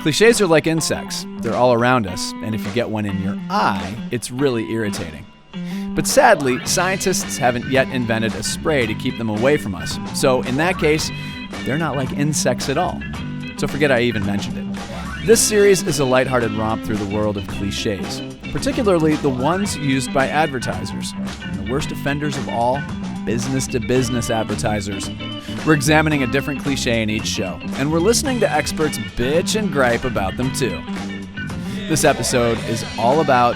Clichés are like insects. They're all around us, and if you get one in your eye, it's really irritating. But sadly, scientists haven't yet invented a spray to keep them away from us. So in that case, they're not like insects at all. So forget I even mentioned it. This series is a lighthearted romp through the world of clichés, particularly the ones used by advertisers. And the worst offenders of all, business-to-business advertisers. We're examining a different cliché in each show, and we're listening to experts bitch and gripe about them too. This episode is all about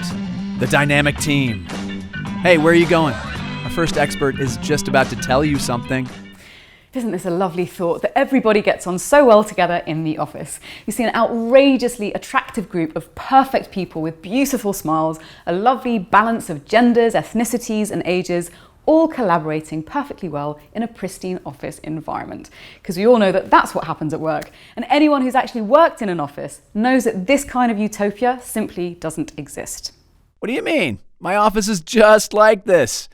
the dynamic team. Hey, where are you going? Our first expert is just about to tell you something. Isn't this a lovely thought that everybody gets on so well together in the office? You see an outrageously attractive group of perfect people with beautiful smiles, a lovely balance of genders, ethnicities and ages, all collaborating perfectly well in a pristine office environment. Because we all know that that's what happens at work. And anyone who's actually worked in an office knows that this kind of utopia simply doesn't exist. What do you mean? My office is just like this.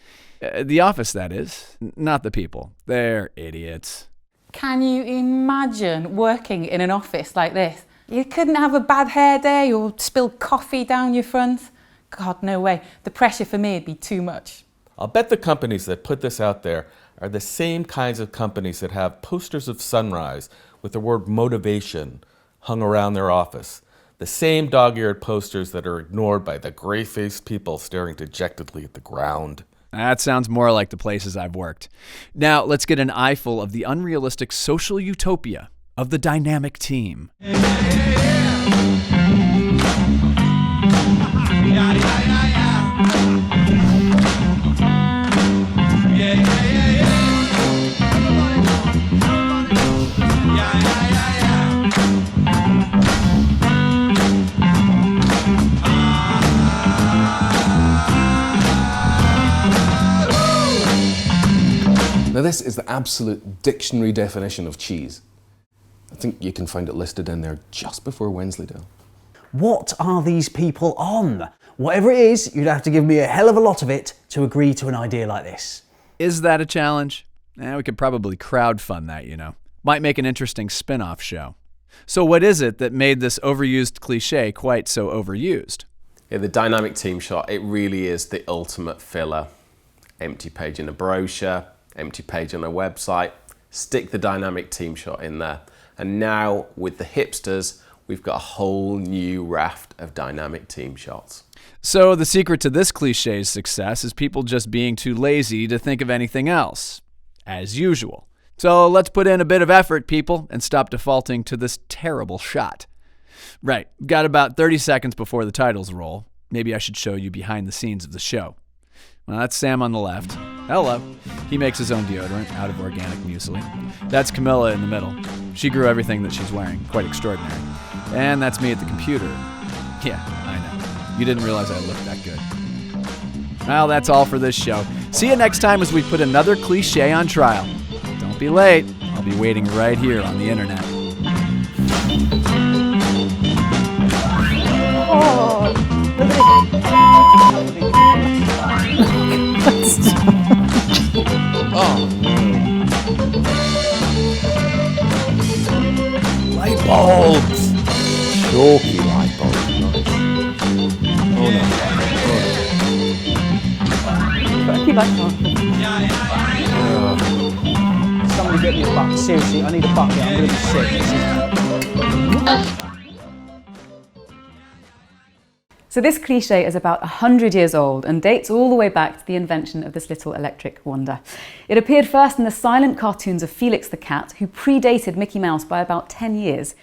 The office, that is. Not the people. They're idiots. Can you imagine working in an office like this? You couldn't have a bad hair day or spill coffee down your front. God, no way. The pressure for me would be too much. I'll bet the companies that put this out there are the same kinds of companies that have posters of sunrise with the word motivation hung around their office. The same dog-eared posters that are ignored by the gray-faced people staring dejectedly at the ground. That sounds more like the places I've worked. Now, let's get an eyeful of the unrealistic social utopia of the dynamic team. Now this is the absolute dictionary definition of cheese. I think you can find it listed in there just before Wensleydale. What are these people on? Whatever it is, you'd have to give me a hell of a lot of it to agree to an idea like this. Is that a challenge? We could probably crowdfund that, you know. Might make an interesting spin-off show. So what is it that made this overused cliché quite so overused? Yeah, the dynamic team shot, it really is the ultimate filler. Empty page in a brochure, empty page on a website, stick the dynamic team shot in there. And now with the hipsters, we've got a whole new raft of dynamic team shots. So the secret to this cliché's success is people just being too lazy to think of anything else, as usual. So let's put in a bit of effort, people, and stop defaulting to this terrible shot. Right, got about 30 seconds before the titles roll. Maybe I should show you behind the scenes of the show. Well, that's Sam on the left. Hello. He makes his own deodorant out of organic muesli. That's Camilla in the middle. She grew everything that she's wearing. Quite extraordinary. And that's me at the computer. Yeah, I know. You didn't realize I looked that good. Well, that's all for this show. See you next time as we put another cliché on trial. Don't be late. I'll be waiting right here on the internet. Light bulbs! Chalky light bulbs. Oh no. Keep back on. Somebody get me a bucket. Seriously, I need a bucket. I'm going to be sick. So this cliché is about 100 years old and dates all the way back to the invention of this little electric wonder. It appeared first in the silent cartoons of Felix the Cat, who predated Mickey Mouse by about 10 years.